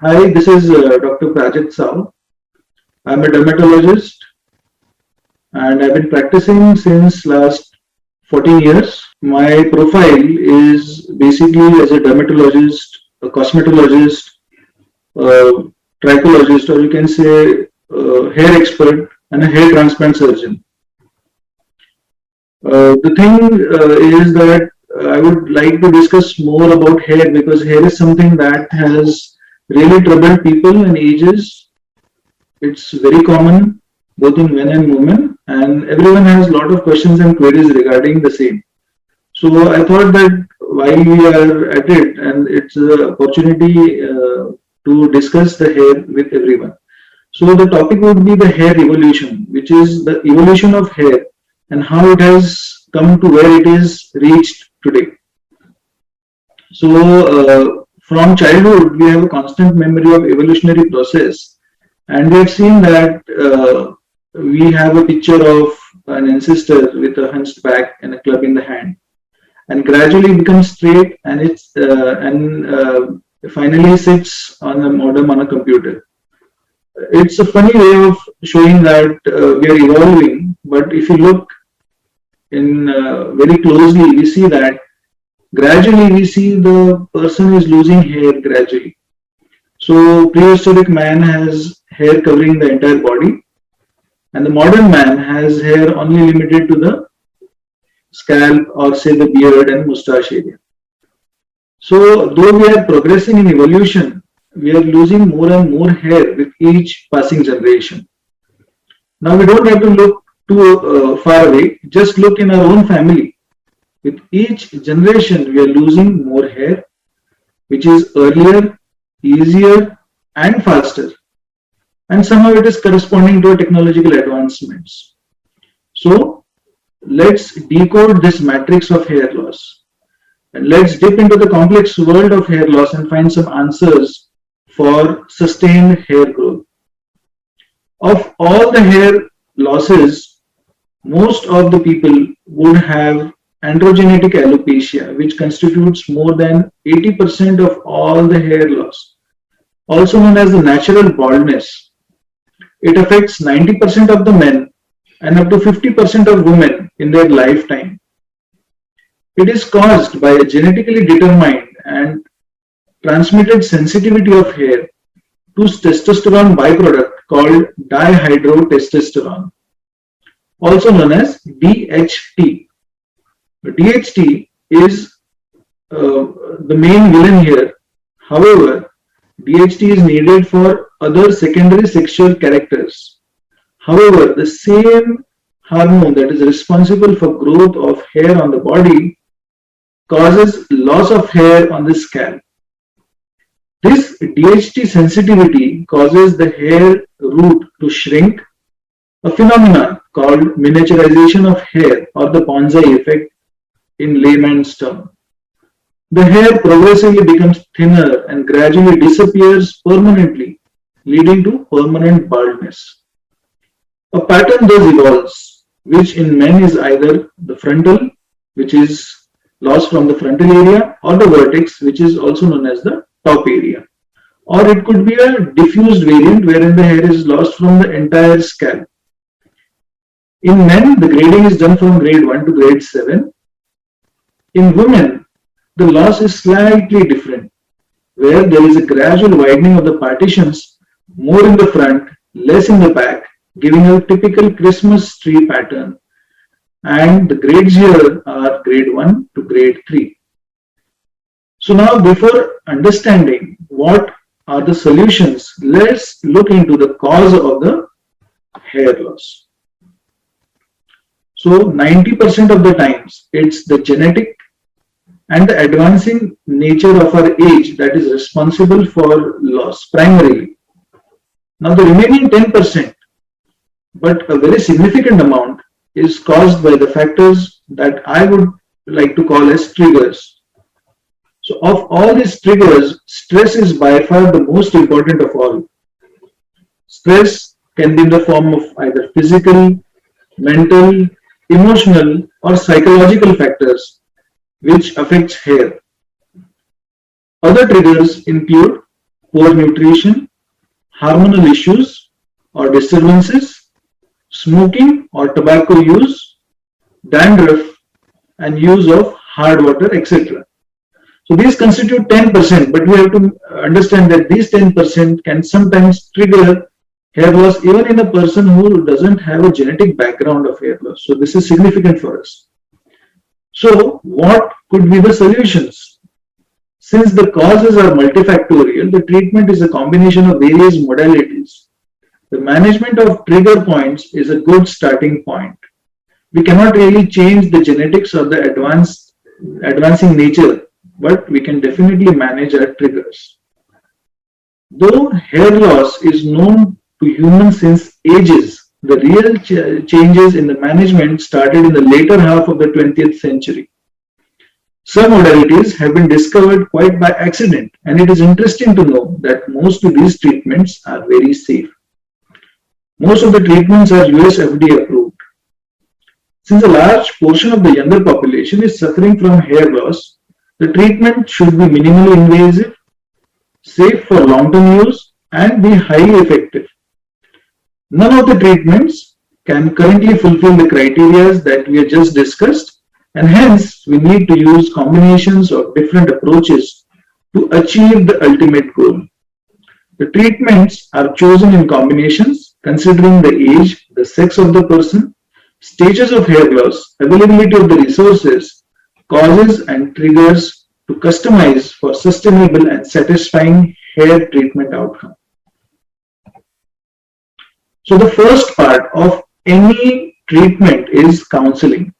Hi, this is Dr. Prajakth Sao. I'm a dermatologist and I've been practicing since last 14 years. My profile is basically as a dermatologist, a cosmetologist, a trichologist, or you can say hair expert and a hair transplant surgeon. The thing is that I would like to discuss more about hair because hair is something that has really troubled people and ages. It's very common both in men and women, and everyone has a lot of questions and queries regarding the same. So I thought that while we are at it, and it's an opportunity to discuss the hair with everyone. So the topic would be the hair evolution, which is the evolution of hair and how it has come to where it is reached today. So from childhood, we have a constant memory of evolutionary process, and we have seen that we have a picture of an ancestor with a hunched back and a club in the hand, and gradually becomes straight, and finally sits on a modem on a computer. It's a funny way of showing that we are evolving, but if you look in very closely, we see that gradually we see the person is losing hair gradually. So prehistoric man has hair covering the entire body, and the modern man has hair only limited to the scalp or say the beard and mustache area. So though we are progressing in evolution, we are losing more and more hair with each passing generation. Now we don't have to look too far away, just look in our own family. With each generation, we are losing more hair, which is earlier, easier, and faster. And somehow it is corresponding to technological advancements. So let's decode this matrix of hair loss. And let's dip into the complex world of hair loss and find some answers for sustained hair growth. Of all the hair losses, most of the people would have androgenetic alopecia, which constitutes more than 80% of all the hair loss, also known as the natural baldness. It affects 90% of the men and up to 50% of women in their lifetime. It is caused by a genetically determined and transmitted sensitivity of hair to testosterone byproduct called dihydrotestosterone, also known as DHT. DHT is the main villain here. However, DHT is needed for other secondary sexual characters. However, the same hormone that is responsible for growth of hair on the body causes loss of hair on the scalp. This DHT sensitivity causes the hair root to shrink, a phenomenon called miniaturization of hair or the bonsai effect in layman's term. The hair progressively becomes thinner and gradually disappears permanently, leading to permanent baldness. A pattern thus evolves, which in men is either the frontal, which is loss from the frontal area, or the vertex, which is also known as the top area. Or it could be a diffused variant wherein the hair is lost from the entire scalp. In men, the grading is done from grade 1 to grade 7. In women, the loss is slightly different, where there is a gradual widening of the partitions, more in the front, less in the back, giving a typical Christmas tree pattern. And the grades here are grade 1 to grade 3. So now before understanding what are the solutions, let's look into the cause of the hair loss. So 90% of the times it's the genetic and the advancing nature of our age that is responsible for loss primarily. Now the remaining 10%, but a very significant amount, is caused by the factors that I would like to call as triggers. So of all these triggers, stress is by far the most important of all. Stress can be in the form of either physical, mental, emotional, or psychological factors which affects hair. Other triggers include poor nutrition, hormonal issues or disturbances, smoking or tobacco use, dandruff, and use of hard water, etc. So these constitute 10%, but we have to understand that these 10% can sometimes trigger hair loss even in a person who doesn't have a genetic background of hair loss. So this is significant for us. So what could be the solutions? Since the causes are multifactorial, the treatment is a combination of various modalities. The management of trigger points is a good starting point. We cannot really change the genetics or the advancing nature, but we can definitely manage our triggers. Though hair loss is known to humans since ages, the real changes in the management started in the later half of the 20th century. Some modalities have been discovered quite by accident, and it is interesting to know that most of these treatments are very safe. Most of the treatments are US FDA approved. Since a large portion of the younger population is suffering from hair loss, the treatment should be minimally invasive, safe for long-term use, and be highly effective. None of the treatments can currently fulfill the criteria that we have just discussed, and hence we need to use combinations of different approaches to achieve the ultimate goal. The treatments are chosen in combinations considering the age, the sex of the person, stages of hair loss, availability of the resources, causes and triggers to customize for sustainable and satisfying hair treatment outcome. So the first part of any treatment is counseling.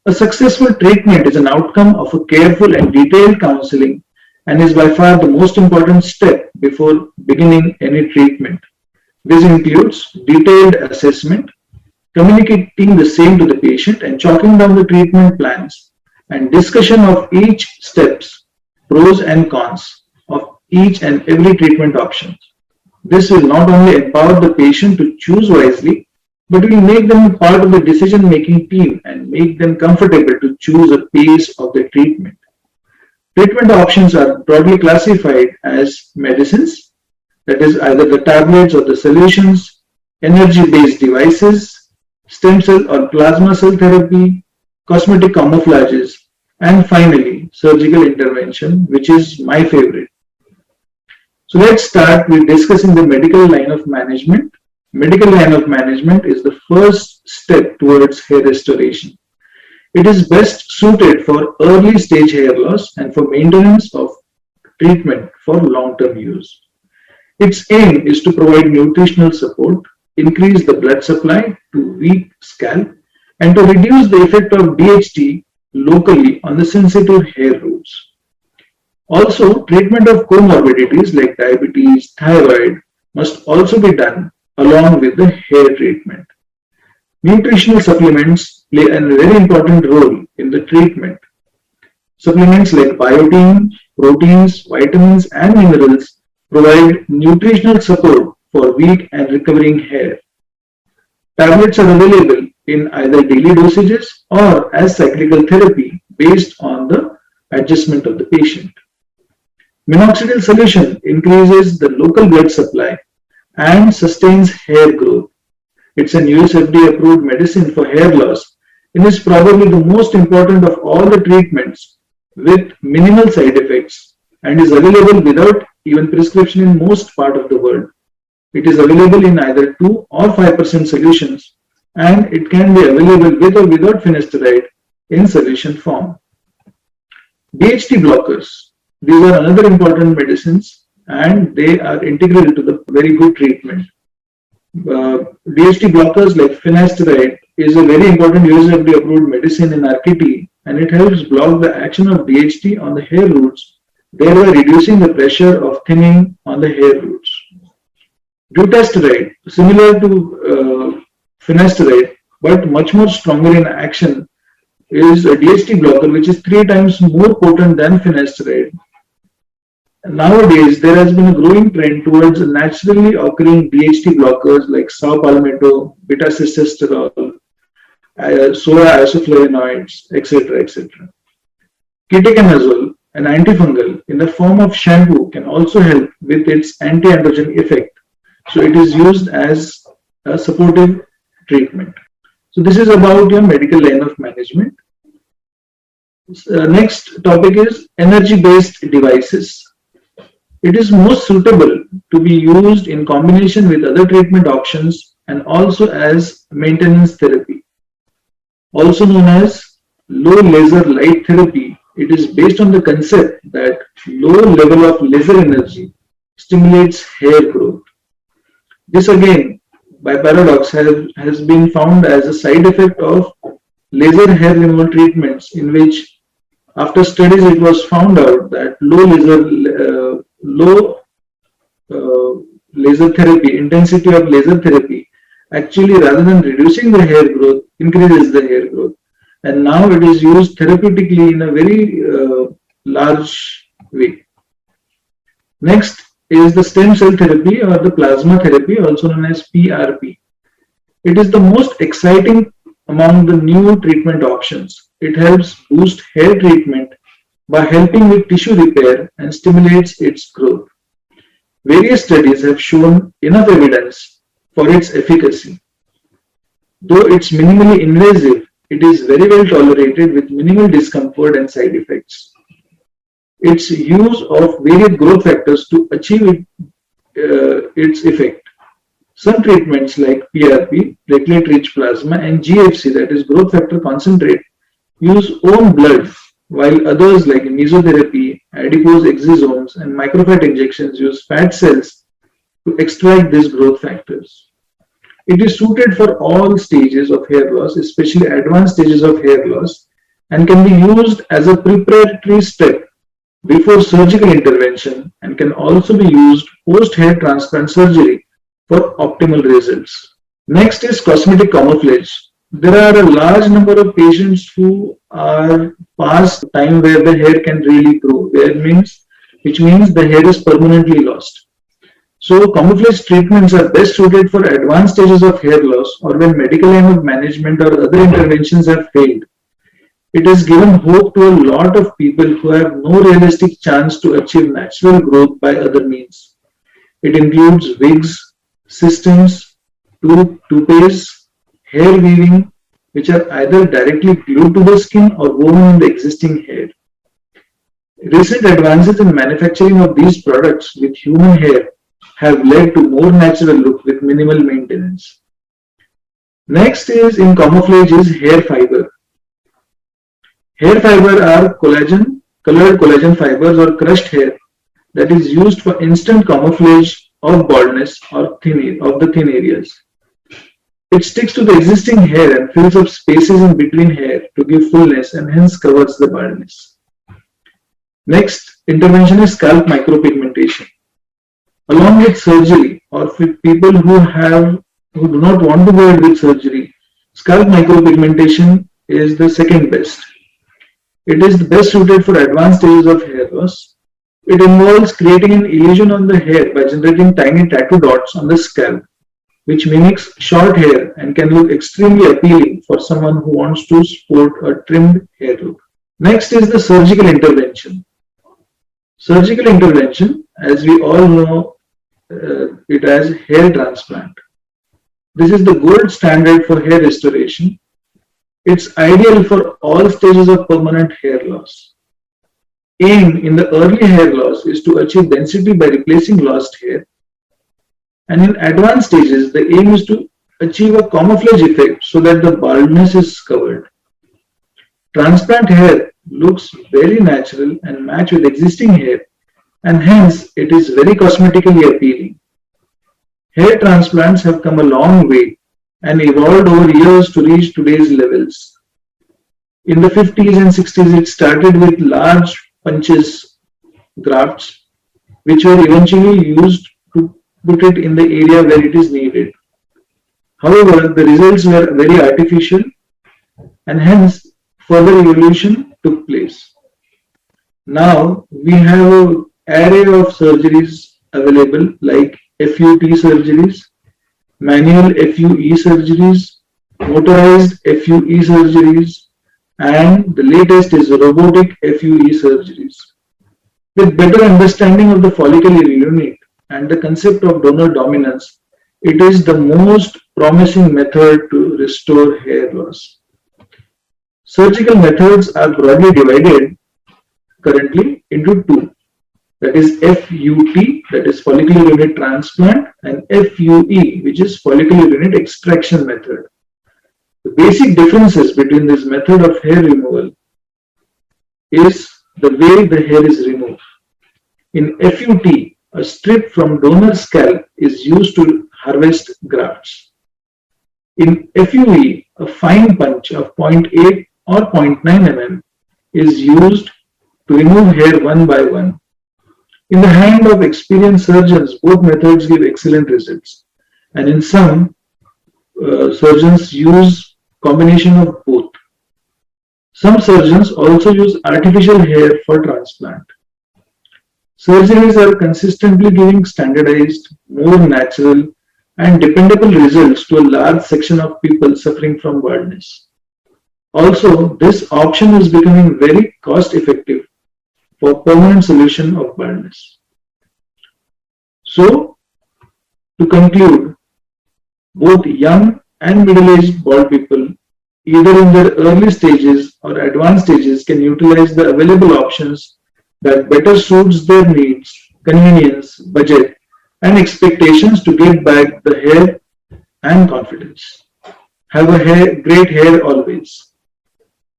A successful treatment is an outcome of a careful and detailed counseling and is by far the most important step before beginning any treatment. This includes detailed assessment, communicating the same to the patient and chalking down the treatment plans, and discussion of each steps, pros and cons of each and every treatment option. This will not only empower the patient to choose wisely, but will make them part of the decision-making team and make them comfortable to choose a pace of the treatment. Treatment options are broadly classified as medicines, that is either the tablets or the solutions, energy-based devices, stem cell or plasma cell therapy, cosmetic camouflages, and finally, surgical intervention, which is my favorite. So let's start with discussing the medical line of management. Medical line of management is the first step towards hair restoration. It is best suited for early stage hair loss and for maintenance of treatment for long-term use. Its aim is to provide nutritional support, increase the blood supply to weak scalp, and to reduce the effect of DHT locally on the sensitive hair roots. Also, treatment of comorbidities like diabetes, thyroid must also be done along with the hair treatment. Nutritional supplements play a very important role in the treatment. Supplements like biotin, proteins, vitamins, and minerals provide nutritional support for weak and recovering hair. Tablets are available in either daily dosages or as cyclical therapy based on the adjustment of the patient. Minoxidil solution increases the local blood supply and sustains hair growth. It's an US FDA approved medicine for hair loss and is probably the most important of all the treatments with minimal side effects and is available without even prescription in most part of the world. It is available in either 2 or 5% solutions and it can be available with or without finasteride in solution form. DHT blockers. These are another important medicines and they are integral to the very good treatment. DHT blockers like finasteride is a very important US FDA approved medicine in RKT and it helps block the action of DHT on the hair roots, thereby reducing the pressure of thinning on the hair roots. Dutasteride, similar to finasteride but much more stronger in action, is a DHT blocker which is 3 times more potent than finasteride. Nowadays, there has been a growing trend towards naturally occurring DHT blockers like saw-palmetto, beta-sitosterol, soya isoflavonoids, etc. etc. Ketoconazole an antifungal in the form of shampoo can also help with its anti-androgen effect. So it is used as a supportive treatment. So this is about your medical line of management. Next topic is energy-based devices. It is most suitable to be used in combination with other treatment options and also as maintenance therapy. Also known as low laser light therapy, it is based on the concept that low level of laser energy stimulates hair growth. This again, by paradox, has been found as a side effect of laser hair removal treatments, in which after studies it was found out that low laser therapy, intensity of laser therapy, actually rather than reducing the hair growth, increases the hair growth. And now it is used therapeutically in a very large way. Next is the stem cell therapy or the plasma therapy, also known as PRP. It is the most exciting among the new treatment options. It helps boost hair treatment by helping with tissue repair and stimulates its growth. Various studies have shown enough evidence for its efficacy. Though it's minimally invasive, it is very well tolerated with minimal discomfort and side effects. Its use of various growth factors to achieve its effect. Some treatments like PRP, platelet-rich plasma, and GFC, that is growth factor concentrate, use own blood, while others like mesotherapy, adipose exosomes, and microfat injections use fat cells to extract these growth factors. It is suited for all stages of hair loss, especially advanced stages of hair loss, and can be used as a preparatory step before surgical intervention and can also be used post-hair transplant surgery for optimal results. Next is cosmetic camouflage. There are a large number of patients who are past the time where the hair can really grow, which means the hair is permanently lost. So camouflage treatments are best suited for advanced stages of hair loss or when medical line of management or other interventions have failed. It has given hope to a lot of people who have no realistic chance to achieve natural growth by other means. It includes wigs, systems, toupees, hair weaving, which are either directly glued to the skin or woven in the existing hair. Recent advances in manufacturing of these products with human hair have led to more natural look with minimal maintenance. Next is in camouflage is hair fiber. Hair fiber are colored collagen fibers or crushed hair that is used for instant camouflage of baldness or the thin areas. It sticks to the existing hair and fills up spaces in between hair to give fullness and hence covers the baldness. Next intervention is scalp micropigmentation. Along with surgery or for people who do not want to go ahead with surgery, scalp micropigmentation is the second best. It is the best suited for advanced stages of hair loss. It involves creating an illusion on the hair by generating tiny tattoo dots on the scalp, which mimics short hair and can look extremely appealing for someone who wants to sport a trimmed hair look. Next is the surgical intervention. Surgical intervention, as we all know it as hair transplant. This is the gold standard for hair restoration. It's ideal for all stages of permanent hair loss. Aim in the early hair loss is to achieve density by replacing lost hair. And in advanced stages, the aim is to achieve a camouflage effect so that the baldness is covered. Transplant hair looks very natural and match with existing hair, and hence it is very cosmetically appealing. Hair transplants have come a long way and evolved over years to reach today's levels. In the 50s and 60s, it started with large punches, grafts, which were eventually used to put it in the area where it is needed. However, the results were very artificial and hence further evolution took place. Now we have an array of surgeries available like FUT surgeries, manual FUE surgeries, motorized FUE surgeries, and the latest is robotic FUE surgeries. With better understanding of the follicular unit and the concept of donor dominance, it is the most promising method to restore hair loss. Surgical methods are broadly divided currently into two, that is FUT, that is follicular unit transplant, and FUE, which is follicular unit extraction method. The basic differences between this method of hair removal is the way the hair is removed. In FUT, a strip from donor scalp is used to harvest grafts. In FUE, a fine punch of zero point 0.8 or 0.9 mm is used to remove hair one by one. In the hand of experienced surgeons, both methods give excellent results, and in some surgeons use combination of both. Some surgeons also use artificial hair for transplant. Surgeries are consistently giving standardized, more natural, and dependable results to a large section of people suffering from baldness. Also, this option is becoming very cost effective for permanent solution of baldness. So, to conclude, both young and middle-aged bald people, either in their early stages or advanced stages, can utilize the available options that better suits their needs, convenience, budget, and expectations to get back the hair and confidence. Have a great hair always.